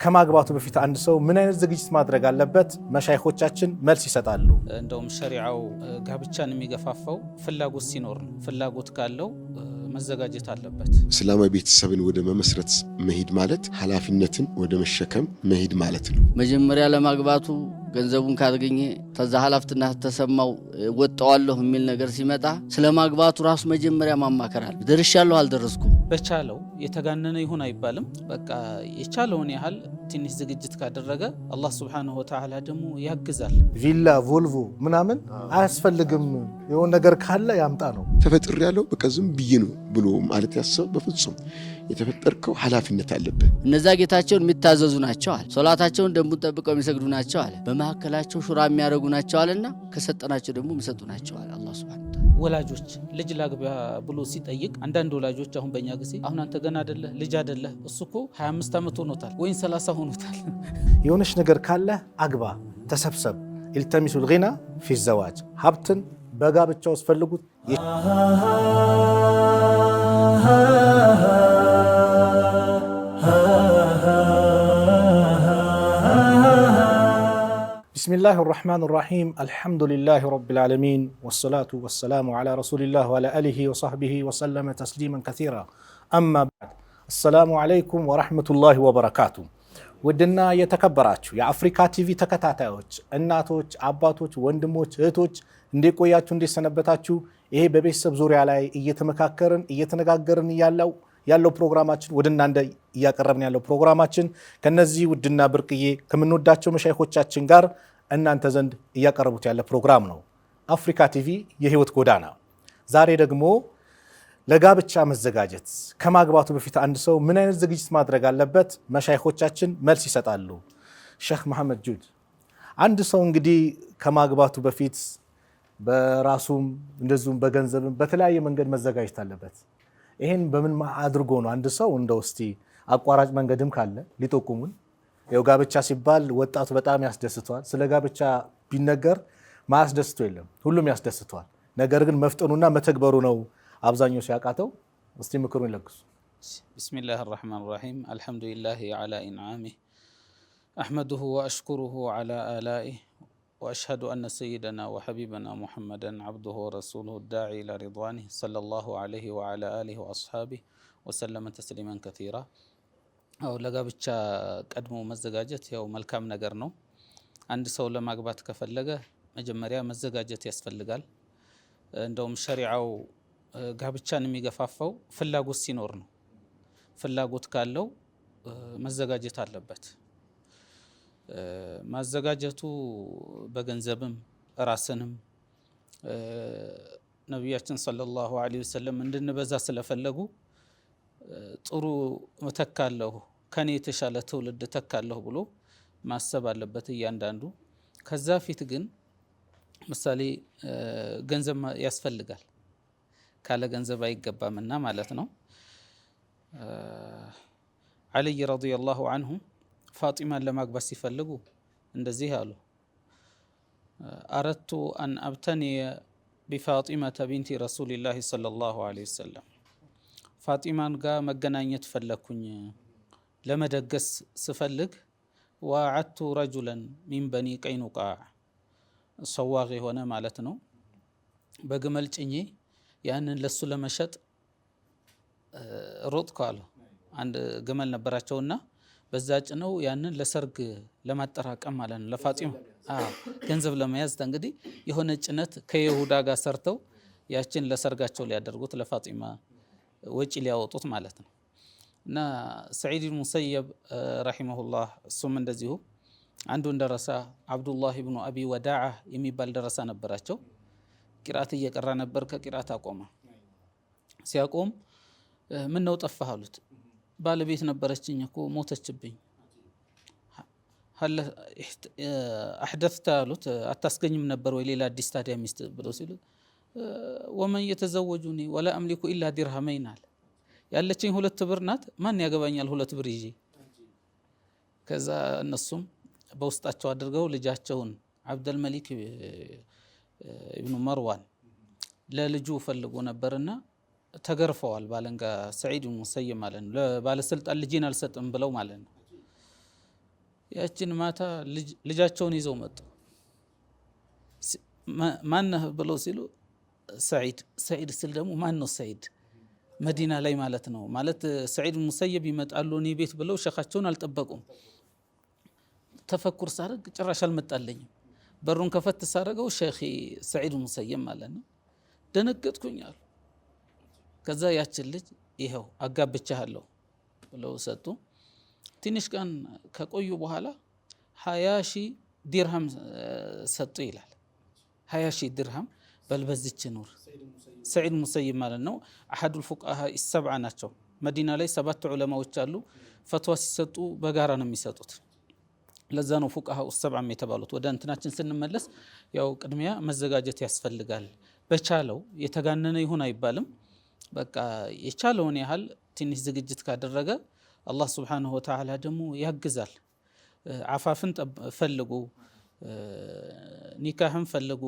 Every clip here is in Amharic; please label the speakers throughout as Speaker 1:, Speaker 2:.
Speaker 1: ከማግባቱ በፊት አንድ ሰው ምን አይነት ዝግጅት ማድረግ አለበት? መሻይኾቻችን መልስ ይሰጣሉ።
Speaker 2: እንደውም ሸሪዓው ጋብቻን የሚገፋፋው ፍላጎት ሲኖር ነው። ፍላጎት ካለው መዘጋጀት አለበት።
Speaker 3: እስላማዊ ቤተሰብን ወደ መመስረት መሄድ ማለት ኃላፊነትን ወደ መሸከም መሄድ ማለት ነው።
Speaker 4: መጀመሪያ ለማግባቱ ገንዘቡን ካገኘ ተዛ ኃላፊነትና ተሰማው ወጣዋለሁ የሚል ነገር ሲመጣ ስለማግባቱ ራሱ መጀመሪያ ማማከር አለ። ደርሻለሁ አልደረስኩም
Speaker 2: በቻለው የተጋነነ ይሁን አይባልም። በቃ የቻለውን ያህል ትንሽ ዝግጅት ካደረገ አላህ Subhanahu Wa Ta'ala ደግሞ ያግዛል።
Speaker 1: ቪላ ቮልቮ ምናምን አያስፈልግም። የሆነ ነገር ካለ ያምጣ ነው።
Speaker 3: ተፈጥሮ ያለው በቃ ዝም ብዬ ነው ብሎ ማለት ያሰብ በፍጹም የተፈጠርከው ኃላፊነት አለበት።
Speaker 4: እነዛ ጌታቸውን የሚታዘዙ ናቸው አለ። ሶላታቸውን ደንቡን ጠብቀው የሚሰግዱ ናቸው አለ። በመሐከላቸው ሹራ የሚያደርጉ ናቸው አለና ከሰጠናቸው ደግሞ የሚሰጡ ናቸው አለ አላህ Subhanahu Wa Ta'ala።
Speaker 2: ወላጆች ልጅ ላግባ ብሎ ሲጠይቅ አንዳንድ ወላጆች አሁን በእኛ ጊዜ አሁን አንተ ገና አይደለ ልጅ አይደለ እሱ እኮ 25 ዓመት ሆኖታል ወይ 30 ሆኖታል።
Speaker 1: የሆነች ነገር ካለ አግባ፣ ተሰብሰብ። ኢልተሚሱል ጊና ፊ ዘዋጅ፣ ሀብትን በጋብቻ ውስጥ ፈልጉት። ቢስሚላሂ ራህማኒ ራሂም አልሐምዱሊላሂ ረቢል ዓለሚን ወሰላቱ ወሰላሙ ዐላ ረሱሊላህ ወዐላ አሊሂ ወሰህቢሂ ወሰለመ ተስሊመን ከሲራ አማ በዕድ። አሰላሙ ዐለይኩም ወረሕመቱላሂ ወበረካቱ። ውድና የተከበራችሁ የአፍሪካ ቲቪ ተከታታዮች፣ እናቶች፣ አባቶች፣ ወንድሞች፣ እህቶች እንዴት ቆያችሁ? እንዴት ሰነበታችሁ? ይሄ በቤተሰብ ዙሪያ ላይ እየተመካከርን እየተነጋገርን ያለው ፕሮግራማችን ወደ እናንተ እያቀረብን ያለው ፕሮግራማችን ከነዚህ ውድና ብርቅዬ ከምንወዳቸው መሻይኾቻችን ጋር እናንተ ዘንድ እያቀረቡት ያለ ፕሮግራም ነው። አፍሪካ ቲቪ የህይወት ጎዳና። ዛሬ ደግሞ ለጋብቻ መዘጋጀት ከማግባቱ በፊት አንድ ሰው ምን አይነት ዝግጅት ማድረግ አለበት? መሻይኾቻችን መልስ ይሰጣሉ። ሼህ መሐመድ ጁድ፣ አንድ ሰው እንግዲህ ከማግባቱ በፊት በራሱም እንደዚሁም በገንዘብም በተለያየ መንገድ መዘጋጀት አለበት። ይሄን በምን አድርጎ ነው አንድ ሰው እንደው እስቲ አቋራጭ መንገድም ካለ ሊጠቁሙን። ያው ጋብቻ ሲባል ወጣቱ በጣም ያስደስተዋል። ስለ ጋብቻ ቢነገር ማያስደስተው የለም፣ ሁሉም ያስደስተዋል። ነገር ግን መፍጠኑና መተግበሩ ነው አብዛኛው ሲያቃተው። እስቲ ምክሩን ይለግሱ።
Speaker 2: ቢስሚላሂ ራህማኒ ራሂም አልሐምዱሊላሂ ዐላ ኢንዓሚሂ አሕመዱሁ ወአሽኩሩሁ ዐላ አላኢሂ وأشهد أن سيدنا وحبيبنا محمدا عبده ورسوله الداعي إلى رضوانه صلى الله عليه وعلى آله وأصحابه وسلم تسليما كثيرا. أو ለጋብቻ ቀድሞ መዘጋጀት ያው መልካም ነገር ነው። አንድ ሰው ለማግባት ከፈለገ መጀመሪያ መዘጋጀት ያስፈልጋል። እንደውም ሸሪዓው ጋብቻን የሚገፋፋው ፍላጎት ሲኖር ነው። ፍላጎት ካለው መዘጋጀት አለበት። ማዘጋጀቱ በገንዘብም ራስንም ነቢያችን ሰለላሁ ዐለይሂ ወሰለም እንድንበዛ ስለፈለጉ ጥሩ እተካለሁ ከኔ የተሻለ ትውልድ እተካለሁ ብሎ ማሰብ አለበት እያንዳንዱ። ከዛ ፊት ግን ምሳሌ ገንዘብ ያስፈልጋል። ካለ ገንዘብ አይገባምና ማለት ነው። አልይ ረዲየላሁ ዐንሁ ፋጢማን ለማግባት ሲፈልጉ እንደዚህ አሉ። አረቱ አን አብተኒየ ቢፋጢመተ ቢንቲ ረሱሊላሂ ሰለላሁ ዐለይሂ ወሰለም፣ ፋጢማን ጋር መገናኘት ፈለኩኝ ለመደገስ ስፈልግ። ወአዐድቱ ረጁለን ሚን በኒ ቀይኑቃዕ፣ ሰዋግ የሆነ ማለት ነው። በግመል ጭኜ ያንን ለሱ ለመሸጥ ሮጥኩ አሉ። አንድ ግመል ነበራቸውና በዛ ጭነው ያንን ለሰርግ ለማጠራቀም ማለት ነው። ለፋጢማ ገንዘብ ለመያዝ እንግዲህ የሆነ ጭነት ከይሁዳ ጋር ሰርተው ያችን ለሰርጋቸው ሊያደርጉት ለፋጢማ ወጪ ሊያወጡት ማለት ነው። እና ሰዒድ ሙሰየብ ረሂመሁላህ እሱም እንደዚሁ አንዱን ደረሳ አብዱላህ ኢብኑ አቢ ወዳዓ የሚባል ደረሳ ነበራቸው። ቂራት እየቀራ ነበር። ከቂራት አቆመ። ሲያቆም ምን ነው ጠፋህ አሉት። ባለቤት ነበረችኝ እኮ ሞተችብኝ። አሕደፍተ አሉት። አታስገኝም ነበር ወይ ሌላ አዲስ ታዲያ ሚስት ብለው ሲሉ ወመን የተዘወጁኒ ወላ አምሊኩ ኢላ ዲርሃመይን አለ። ያለችኝ 2 ብር ናት፣ ማን ያገባኛል 2 ብር ይዤ። ከዛ እነሱም በውስጣቸው አድርገው ልጃቸውን አብደልመሊክ ኢብኑ መርዋን ለልጁ ፈልጎ ነበርና ተገርፈዋል ባለንጋ ሰዒድ ሙሰይም ማለት ነው። ለባለስልጣን ልጄን አልሰጥም ብለው ማለት ነው። ያችን ማታ ልጃቸውን ይዘው መጡ። ማነህ ብለው ሲሉ ሰዒድ ስል ደግሞ ማን ነው ሰዒድ? መዲና ላይ ማለት ነው። ማለት ሰዒድ ሙሰየብ ይመጣሉ እኔ ቤት ብለው ሸኻቸውን አልጠበቁም። ተፈኩር ሳረግ ጭራሽ አልመጣለኝም። በሩን ከፈት ሳረገው ሼኺ ሰዒድ ሙሰየብ ማለት ነው። ደነገጥኩኝ አሉ። ከዛ ያችን ልጅ ይኸው አጋብቻለሁ ብለው ሰጡ። ትንሽ ቀን ከቆዩ በኋላ 20,000 ዲርሃም ሰጡ ይላል። 20,000 ዲርሃም በልበዝች ኑር። ሰዒድ ሙሰይብ ማለት ነው። አሐዱል ፉቃሃ ሰብዓ ናቸው። መዲና ላይ 7 ዑለማዎች አሉ። ፈትዋ ሲሰጡ በጋራ ነው የሚሰጡት። ለዛ ነው ፉቃሃ ሰብዓ የተባሉት። ወደ እንትናችን ስንመለስ ያው ቅድሚያ መዘጋጀት ያስፈልጋል። በቻለው የተጋነነ ይሁን አይባልም። በቃ የቻለውን ያህል ትንሽ ዝግጅት ካደረገ አላህ ሱብሓነሁ ወተዓላ ደግሞ ያግዛል። አፋፍን ፈልጉ፣ ኒካህን ፈልጉ፣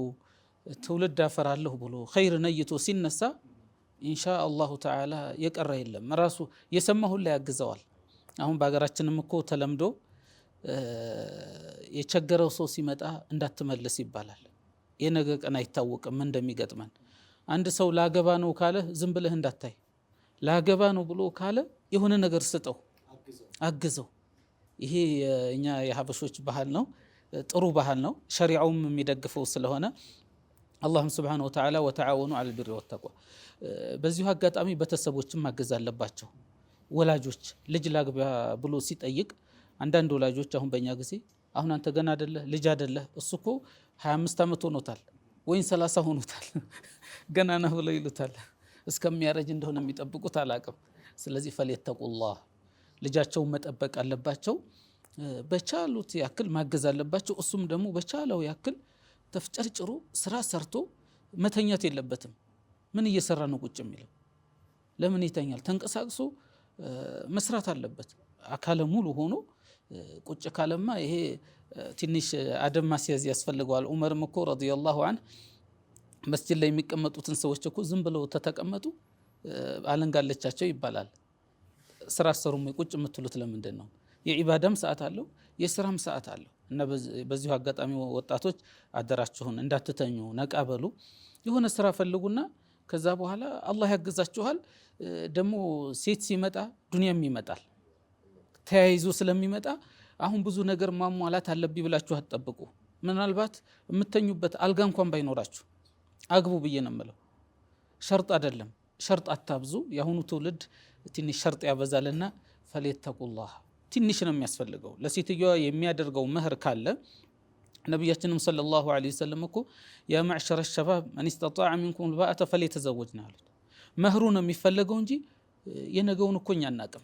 Speaker 2: ትውልድ አፈራለሁ ብሎ ኸይር ነይቶ ሲነሳ ኢንሻአላሁ ተዓላ የቀረ የለም። ራሱ የሰማ ሁላ ያግዘዋል። አሁን በሀገራችንም እኮ ተለምዶ የቸገረው ሰው ሲመጣ እንዳትመልስ ይባላል። የነገ ቀን አይታወቅም እንደሚገጥመን። አንድ ሰው ላገባ ነው ካለ ዝም ብለህ እንዳታይ፣ ላገባ ነው ብሎ ካለ የሆነ ነገር ስጠው፣ አግዘው። ይሄ እኛ የሀበሾች ባህል ነው፣ ጥሩ ባህል ነው፣ ሸሪዓውም የሚደግፈው ስለሆነ አላህም ስብሓነሁ ወተዓላ ወተዓወኑ ዐለል ቢሪ ወተቅዋ። በዚሁ አጋጣሚ ቤተሰቦችም ማገዝ አለባቸው። ወላጆች ልጅ ላግባ ብሎ ሲጠይቅ አንዳንድ ወላጆች አሁን በእኛ ጊዜ አሁን አንተ ገና አይደለህ ልጅ አይደለህ እሱ እኮ 25 ዓመት ሆኖታል ወይም 30 ሆኖታል ገና ነው ብለው ይሉታል። እስከሚያረጅ እንደሆነ የሚጠብቁት አላቅም። ስለዚህ ፈሊተቁላህ ልጃቸውን መጠበቅ አለባቸው። በቻሉት ያክል ማገዝ አለባቸው። እሱም ደግሞ በቻለው ያክል ተፍጨርጭሮ ስራ ሰርቶ መተኛት የለበትም። ምን እየሰራ ነው ቁጭ የሚለው? ለምን ይተኛል? ተንቀሳቅሶ መስራት አለበት። አካለ ሙሉ ሆኖ ቁጭ ካለማ ይሄ ትንሽ አደም ማስያዝ ያስፈልገዋል። ዑመርም እኮ ረዲየላሁ ዐንሁ መስጂድ ላይ የሚቀመጡትን ሰዎች እኮ ዝም ብለው ተተቀመጡ አለንጋለቻቸው ይባላል። ስራ ሰሩም ቁጭ የምትሉት ለምንድን ነው? የኢባዳም ሰዓት አለው፣ የስራም ሰዓት አለው። እና በዚሁ አጋጣሚ ወጣቶች አደራችሁን እንዳትተኙ፣ ነቃ በሉ። የሆነ ስራ ፈልጉና ከዛ በኋላ አላህ ያግዛችኋል። ደግሞ ሴት ሲመጣ ዱንያም ይመጣል ተያይዞ ስለሚመጣ አሁን ብዙ ነገር ማሟላት አለብኝ ብላችሁ አትጠብቁ። ምናልባት የምተኙበት አልጋ እንኳን ባይኖራችሁ አግቡ ብዬ ነው የምለው። ሸርጥ አይደለም፣ ሸርጥ አታብዙ። የአሁኑ ትውልድ ትንሽ ሸርጥ ያበዛልና ፈሊተቁላህ ትንሽ ነው የሚያስፈልገው። ለሴትዮዋ የሚያደርገው መህር ካለ ነቢያችንም ሰለላሁ ዐለይሂ ወሰለም እኮ ያ መዕሸረ ሸባብ መን ኢስተጣዐ ሚንኩም አልባአተ ፈሊተዘወጅ ነው ያሉት። መህሩ ነው የሚፈለገው እንጂ የነገውን እኮ እኛ አናቅም።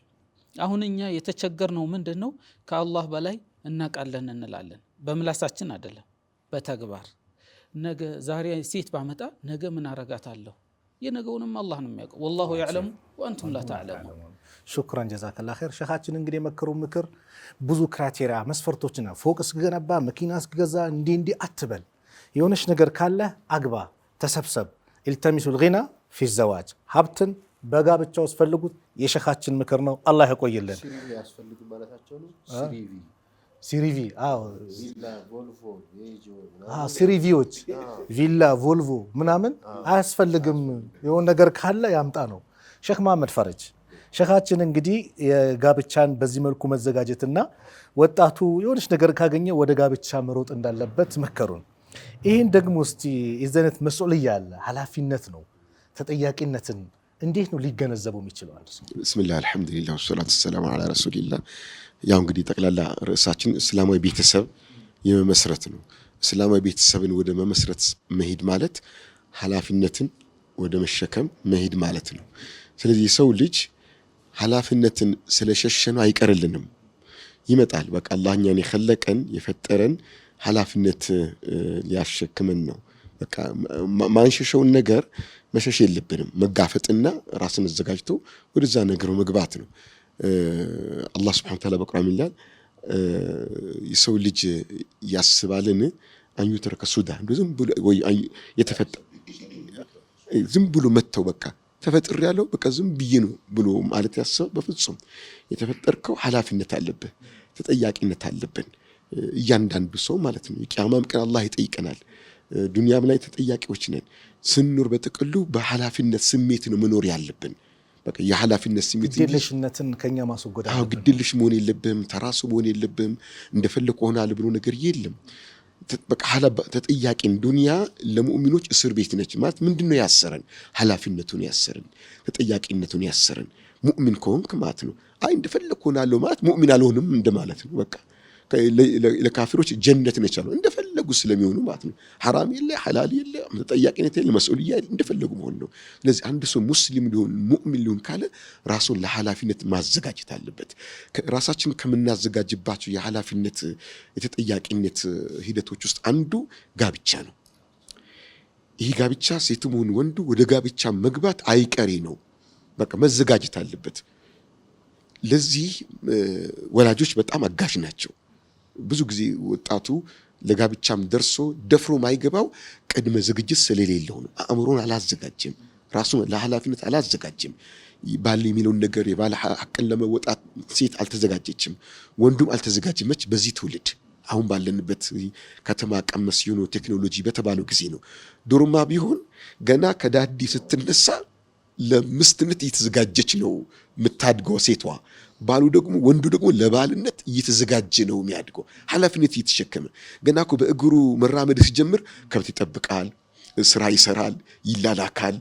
Speaker 2: አሁን እኛ የተቸገርነው ምንድን ነው? ከአላህ በላይ እናቃለን እንላለን። በምላሳችን አይደለም፣ በተግባር ነገ ዛሬ ሴት ባመጣ ነገ ምን አረጋታለሁ? የነገውንም አላህ ነው የሚያውቀው። ወላሁ ያዕለሙ ወአንቱም ላ ተዕለሙን።
Speaker 1: ሹክራን ጀዛከላ ኸይር። ሸኻችን እንግዲህ የመከሩ ምክር ብዙ ክራይቴሪያ መስፈርቶችና ፎቅ እስክገነባ መኪና እስክገዛ እንዲህ አትበል። የሆነች ነገር ካለ አግባ፣ ተሰብሰብ። ኢልተሚሱል ጊና ፊ ዘዋጅ፣ ሀብትን በጋብቻ ውስጥ ፈልጉት። የሸኻችን ምክር ነው። አላህ ያቆይልን። ሲሪቪ ሲሪቪዎች ቪላ ቮልቮ ምናምን አያስፈልግም። የሆነ ነገር ካለ ያምጣ ነው። ሼክ መሐመድ ፈረጅ ሼኻችን እንግዲህ የጋብቻን በዚህ መልኩ መዘጋጀትና ወጣቱ የሆነች ነገር ካገኘ ወደ ጋብቻ መሮጥ እንዳለበት መከሩን። ይህን ደግሞ እስቲ የዚህ አይነት መስኡልያ አለ፣ ኃላፊነት ነው፣ ተጠያቂነትን እንዴት ነው ሊገነዘበው የሚችለው?
Speaker 3: ብስሚላህ አልሐምዱሊላህ ወሰላቱ ወሰላሙ ዐላ ረሱሊላህ። ያው እንግዲህ ጠቅላላ ርዕሳችን እስላማዊ ቤተሰብ የመመስረት ነው። እስላማዊ ቤተሰብን ወደ መመስረት መሄድ ማለት ኃላፊነትን ወደ መሸከም መሄድ ማለት ነው። ስለዚህ የሰው ልጅ ኃላፊነትን ስለሸሸነው አይቀርልንም፣ ይመጣል። በቃ አላህ እኛን የኸለቀን የፈጠረን ኃላፊነት ሊያሸክመን ነው። በቃ ማንሸሸውን ነገር መሸሽ የለብንም። መጋፈጥና ራስን አዘጋጅቶ ወደዛ ነገር መግባት ነው። አላህ ሱብሓነሁ ወተዓላ በቁርአን ይላል የሰው ልጅ ያስባልን አንዩ ተረከ ሱዳ ዝም ብሎ ወይ ዝም ብሎ መተው በቃ ተፈጥር ያለው በቃ ዝም ብዬ ነው ብሎ ማለት ያሰበ በፍጹም። የተፈጠርከው ኃላፊነት አለብህ። ተጠያቂነት አለብን እያንዳንዱ ሰው ማለት ነው። የቂያማም ቀን አላህ ይጠይቀናል። ዱንያም ላይ ተጠያቂዎች ነን። ስንኖር በጥቅሉ በኃላፊነት ስሜት ነው መኖር ያለብን። በቃ የኃላፊነት ስሜት
Speaker 1: ግዴለሽነትን ከኛ ማስወገድ አለብን።
Speaker 3: ግዴለሽ መሆን የለብህም፣ ተራሱ መሆን የለብህም፣ እንደፈለግ ሆናል ብሎ ነገር የለም። በቃ ተጠያቂን ዱንያ ለሙእሚኖች እስር ቤት ነች ማለት ምንድነው? ያሰረን ኃላፊነቱን ያሰረን ተጠያቂነቱን ያሰረን። ሙእሚን ከሆንክ ማለት ነው አይ እንደፈለግ ሆናለሁ ማለት ሙእሚን አልሆንም እንደማለት ነው። በቃ ለካፊሮች ጀነት ነች አለው እንደፈለጉ ስለሚሆኑ ማለት ነው። ሐራም የለ ሐላል የለ ተጠያቂነት የለ መስኡልያ እንደፈለጉ መሆን ነው። ስለዚህ አንድ ሰው ሙስሊም ሊሆን ሙእሚን ሊሆን ካለ ራሱን ለኃላፊነት ማዘጋጀት አለበት። ራሳችን ከምናዘጋጅባቸው የኃላፊነት የተጠያቂነት ሂደቶች ውስጥ አንዱ ጋብቻ ነው። ይህ ጋብቻ ሴቱም ሆነ ወንዱ ወደ ጋብቻ መግባት አይቀሬ ነው። በቃ መዘጋጀት አለበት። ለዚህ ወላጆች በጣም አጋዥ ናቸው። ብዙ ጊዜ ወጣቱ ለጋብቻም ደርሶ ደፍሮ ማይገባው ቅድመ ዝግጅት ስለሌለው ነው። አእምሮን አላዘጋጀም፣ ራሱን ለኃላፊነት አላዘጋጀም። ባል የሚለውን ነገር የባል ሐቅን ለመወጣት ሴት አልተዘጋጀችም፣ ወንዱም አልተዘጋጀመች። በዚህ ትውልድ አሁን ባለንበት ከተማ ቀመስ የሆነ ቴክኖሎጂ በተባለው ጊዜ ነው። ዶሮማ ቢሆን ገና ከዳዲ ስትነሳ ለምስትነት እየተዘጋጀች ነው የምታድገው ሴቷ። ባሉ ደግሞ ወንዱ ደግሞ ለባልነት እየተዘጋጀ ነው የሚያድገው፣ ኃላፊነት እየተሸከመ። ገና እኮ በእግሩ መራመድ ሲጀምር ከብት ይጠብቃል፣ ስራ ይሰራል፣ ይላላካል።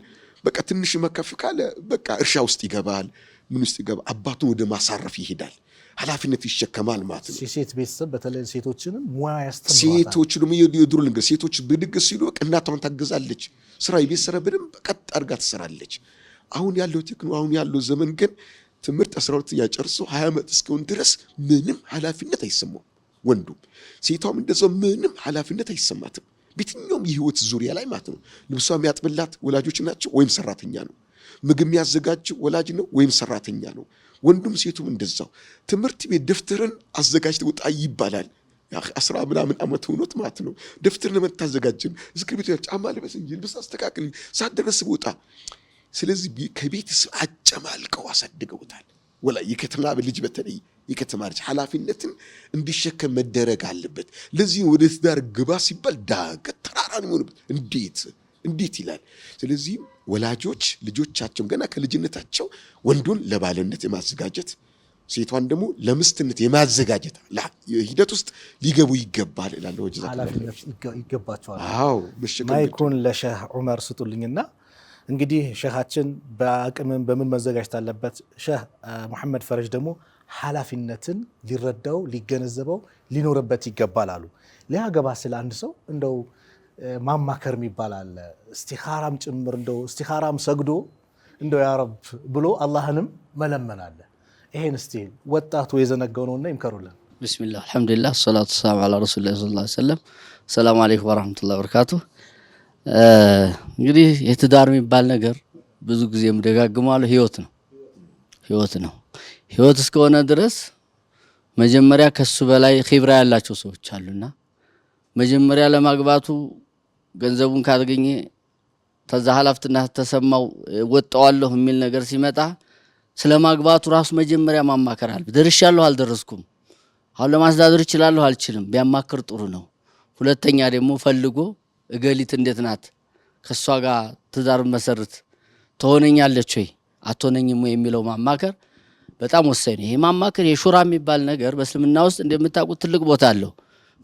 Speaker 3: በቃ ትንሽ መከፍ ካለ በቃ እርሻ ውስጥ ይገባል፣ ምን ውስጥ ይገባል፣ አባቱን ወደ ማሳረፍ ይሄዳል፣ ኃላፊነት ይሸከማል ማለት ነው።
Speaker 1: ሴት ቤተሰብ በተለይ ሴቶችንም ሙያ ያስተምራታል።
Speaker 3: ሴቶች ደግሞ የድሮ ልንገር፣ ሴቶች ብድግ ሲሉ እናቷን ታገዛለች፣ ስራ የቤት ስራ በደንብ ቀጥ አድርጋ ትሰራለች። አሁን ያለው ዘመን ግን ትምህርት 12ኛ ጨርሶ 20 ዓመት እስከሆነ ድረስ ምንም ኃላፊነት አይሰማም። ወንዱም ሴቷም እንደዛው ምንም ኃላፊነት አይሰማትም። በየትኛውም የህይወት ዙሪያ ላይ ማለት ነው። ልብሷ የሚያጥብላት ወላጆች ናቸው ወይም ሰራተኛ ነው። ምግብ የሚያዘጋጅ ወላጅ ነው ወይም ሰራተኛ ነው። ወንዱም ሴቱም እንደዛው። ትምህርት ቤት ደፍተርን አዘጋጅ ወጣ ይባላል። 10 ምናምን ዓመት ሆኖት ማለት ነው። ደፍተርን ለመታዘጋጅን እስክሪብቶ ጫማ ልበስ እንጂ ልብስ አስተካክል ሳትደርስ ወጣ። ስለዚህ ከቤተሰብ አጨማልቀው አሳድገውታል። ወላ የከተማ ልጅ በተለይ የከተማ ልጅ ኃላፊነትን እንዲሸከም መደረግ አለበት። ለዚህ ወደ ትዳር ግባ ሲባል ዳገት ተራራ ነው የሚሆንበት። እንዴት ይላል። ስለዚህ ወላጆች ልጆቻቸውን ገና ከልጅነታቸው ወንዱን ለባልነት የማዘጋጀት ሴቷን ደግሞ ለምስትነት የማዘጋጀት ሂደት ውስጥ ሊገቡ ይገባል እላለሁ።
Speaker 1: ኃላፊነት ይገባቸዋል።
Speaker 3: አዎ
Speaker 1: ማይኩን ለሼህ ዑመር ስጡልኝና እንግዲህ ሼኻችን በአቅምም በምን መዘጋጀት አለበት፣ ሼህ መሐመድ ፈረጅ ደግሞ ኃላፊነትን ሊረዳው ሊገነዘበው ሊኖርበት ይገባል አሉ። ሊያገባ ስለ አንድ ሰው እንደው ማማከር የሚባል አለ፣ እስቲኻራም ጭምር እንደው እስቲኻራም ሰግዶ እንደው ያ ረብ ብሎ አላህንም መለመን አለ። ይሄን እስቲ ወጣቱ የዘነጋው ነውና ይምከሩልን።
Speaker 4: ቢስሚላህ አልሐምዱሊላህ ሰላቱ ሰላም ዐላ ረሱሊላህ ሰለላሁ ዐለይሂ ወሰለም። ሰላም አለይኩም ወራህመቱላሂ ወበረካቱሁ። እንግዲህ የትዳር የሚባል ነገር ብዙ ጊዜ የምደጋግመዋለሁ ህይወት ነው። ህይወት እስከሆነ ድረስ መጀመሪያ ከሱ በላይ ኺብራ ያላቸው ሰዎች አሉና መጀመሪያ ለማግባቱ ገንዘቡን ካገኘ ተዛ ኃላፊነትና ተሰማው ወጣዋለሁ የሚል ነገር ሲመጣ ስለማግባቱ ራሱ መጀመሪያ ማማከር አለ። ደርሻለሁ አልደረስኩም፣ አሁን ለማስተዳደር እችላለሁ አልችልም፣ ቢያማክር ጥሩ ነው። ሁለተኛ ደግሞ ፈልጎ እገሊት እንዴት ናት፣ ከሷ ጋር ትዳር መሰረት ትሆነኛለች ወይ አትሆነኝም ወይ የሚለው ማማከር በጣም ወሳኝ ነው። ይሄ ማማከር የሹራ የሚባል ነገር በእስልምና ውስጥ እንደምታውቁት ትልቅ ቦታ አለው።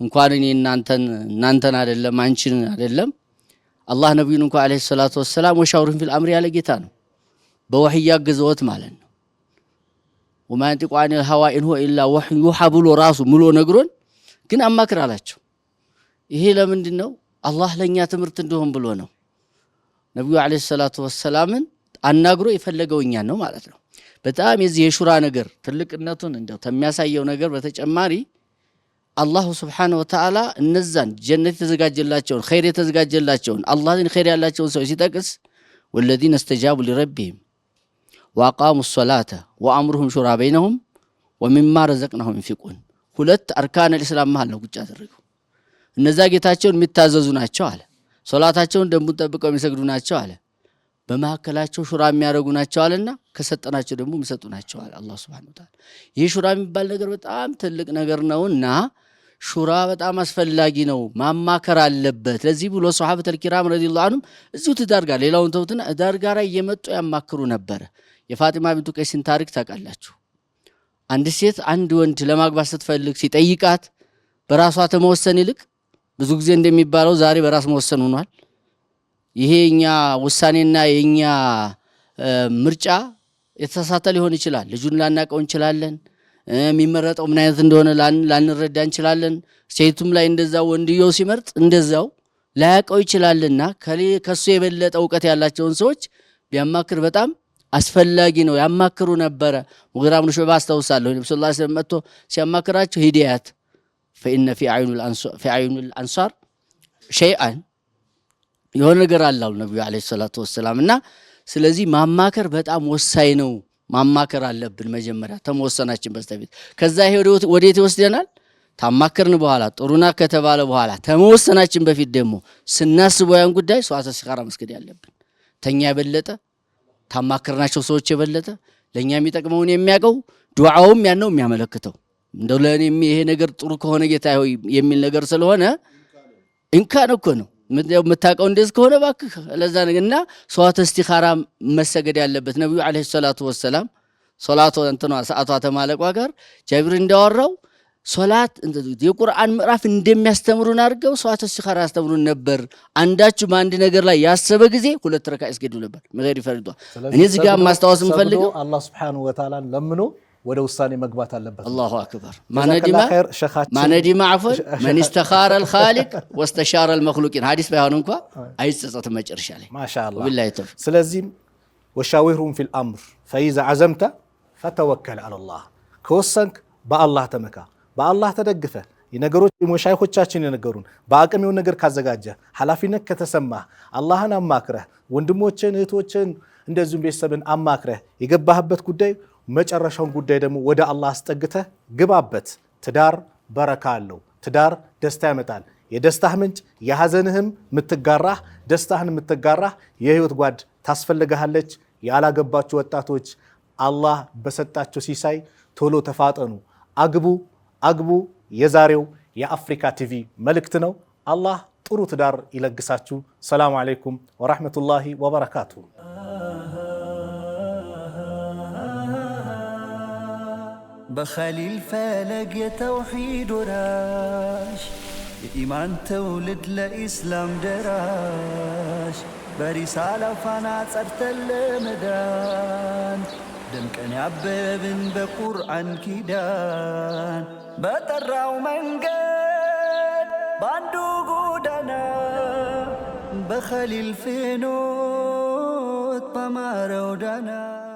Speaker 4: እንኳን እኔ እናንተን አይደለም አንቺን አይደለም አላህ ነብዩን እንኳን አለይሂ ሰላቱ ወሰላም ወሻውሩን ፊል አምሪ ያለ ጌታ ነው። በወህይ ያገዘውት ማለት ነው። ወማ ينطق عن الهوى إن هو إلا وحي يوحى ብሎ ራሱ ምሎ ነግሮን ግን አማክር አላቸው። ይሄ ለምንድን ነው? አላህ ለኛ ትምህርት እንደሆን ብሎ ነው። ነብዩ አለይሂ ሰላቱ ወሰላምን አናግሮ የፈለገው እኛን ነው ማለት ነው። በጣም የዚህ የሹራ ነገር ትልቅነቱን እንደው ተሚያሳየው ነገር በተጨማሪ አላሁ ሱብሓነሁ ወተዓላ እነዛን ጀነት የተዘጋጀላቸውን ኸይር የተዘጋጀላቸውን አላህን ኸይር ያላቸውን ሰው ሲጠቅስ ወለዚነ እስተጃቡ ሊረቢሂም ወአቃሙ ሰላተ ወአምሩሁም ሹራ በይነሁም ወሚማ ረዘቅናሁም ይንፊቁን። ሁለት አርካነል ኢስላም መሃል ነው ቁጭ ያደረገው። እነዛ ጌታቸውን የሚታዘዙ ናቸው አለ። ሶላታቸውን ደንቡን ጠብቀው የሚሰግዱ ናቸው አለ። በመሐከላቸው ሹራ የሚያደርጉ ናቸው አለና ከሰጠናቸው ደግሞ የሚሰጡ ናቸው አለ አላህ Subhanahu Wa Ta'ala። ይህ ሹራ የሚባል ነገር በጣም ትልቅ ነገር ነውና ሹራ በጣም አስፈላጊ ነው፣ ማማከር አለበት። ለዚህ ብሎ ሱሐበተል ኪራም ረዲየላሁ ዐንሁም እዚሁ ትዳር ጋር ሌላውን ተውትና ትዳር ጋር እየመጡ ያማክሩ ነበር። የፋጢማ ቢንቱ ቀይስን ታሪክ ታውቃላችሁ። አንድ ሴት አንድ ወንድ ለማግባት ስትፈልግ ሲጠይቃት በራሷ ተመወሰን ይልቅ ብዙ ጊዜ እንደሚባለው ዛሬ በራስ መወሰን ሆኗል። ይሄኛ ውሳኔና የኛ ምርጫ የተሳሳተ ሊሆን ይችላል። ልጁን ላናቀው እንችላለን። የሚመረጠው ምን አይነት እንደሆነ ላንረዳ እንችላለን። ሴቱም ላይ እንደዛው ወንድየው ሲመርጥ እንደዛው ላያቀው ይችላልና ከሱ የበለጠ ዕውቀት ያላቸውን ሰዎች ቢያማክር በጣም አስፈላጊ ነው። ያማክሩ ነበር። ሙግራ ብኑ ሹዕባ አስተውሳለሁ ነብዩ ሰለላሁ ዐለይሂ ወሰለም መጥቶ ሲያማክራቸው ሂዳያት فإن في عيون الأنصار شيئا የሆነ ነገር አላሉ ነብዩ አለይሂ ሰላቱ ወሰለም። እና ስለዚህ ማማከር በጣም ወሳኝ ነው። ማማከር አለብን መጀመሪያ ተመወሰናችን በስተፊት። ከዛ ይሄ ወዴት ይወስደናል? ታማከርን በኋላ ጥሩና ከተባለ በኋላ ተመወሰናችን በፊት ደግሞ ስናስበው ያን ጉዳይ ሷተ ሲኻራ መስገድ ያለብን ተኛ የበለጠ ታማከርናቸው ሰዎች የበለጠ ለኛ የሚጠቅመውን የሚያቀው ዱዓውም ያን ነው የሚያመለክተው። እንደው ለኔ ይሄ ነገር ጥሩ ከሆነ ጌታ ሆይ የሚል ነገር ስለሆነ እንካን እኮ ነው የምታቀው እንደዚህ ከሆነ ባክህ ለዛ ነገርና ሷተ እስቲኻራ መሰገድ ያለበት ነብዩ አለይሂ ሰላቱ ወሰለም ሶላቱ እንተና ሰዓቷ ተማለቋ ጋር ጃብር እንዳወራው ሶላት የቁርአን ምዕራፍ እንደሚያስተምሩን አድርገው ሷተ እስቲኻራ ያስተምሩን ነበር። አንዳችሁ በአንድ ነገር ላይ ያሰበ ጊዜ 2 ረካ ይስገዱ ነበር መገድ ይፈርዷ። እኔ እዚህ ጋር ማስታወስ የምፈልገው
Speaker 1: አላህ Subhanahu Wa Ta'ala ለምኖ ወደ ውሳኔ መግባት አለበት።
Speaker 4: አላሁ አክበር ማነዲማ አፈን ማን استخار الخالق واستشار المخلوقين ሐዲስ ባይሆን እንኳን አይጸጸት መጨረሻ ላይ ማሻአላህ ወቢላሂ ተውፊቅ።
Speaker 1: ስለዚህ ወሻዊሩም ፊል አምር فاذا عزمت فتوكل على الله ከወሰንክ በአላህ ተመካ፣ በአላህ ተደግፈ። የነገሮች መሻይኾቻችን የነገሩን በአቅሜው ነገር ካዘጋጀ ሐላፊነት ከተሰማ አላህን አማክረህ ወንድሞችን እህቶችን እንደዚሁም ቤተሰብን አማክረህ የገባህበት ጉዳይ መጨረሻውን ጉዳይ ደግሞ ወደ አላህ አስጠግተህ ግባበት። ትዳር በረካ አለው። ትዳር ደስታ ያመጣል። የደስታህ ምንጭ የሐዘንህም ምትጋራህ ደስታህን ምትጋራህ የህይወት ጓድ ታስፈልግሃለች። ያላገባችሁ ወጣቶች አላህ በሰጣቸው ሲሳይ ቶሎ ተፋጠኑ፣ አግቡ። የዛሬው የአፍሪካ ቲቪ መልእክት ነው። አላህ ጥሩ ትዳር ይለግሳችሁ። ሰላም አለይኩም ወራህመቱላሂ ወበረካቱሁ።
Speaker 5: بخليل فلق يا توحيد وراش الإيمان تولد لإسلام دراش برسالة فانا صرت المدان دم كان يعببن بقرآن كيدان بطراو منقد باندو قودنا بخليل فينوت بمارو دانا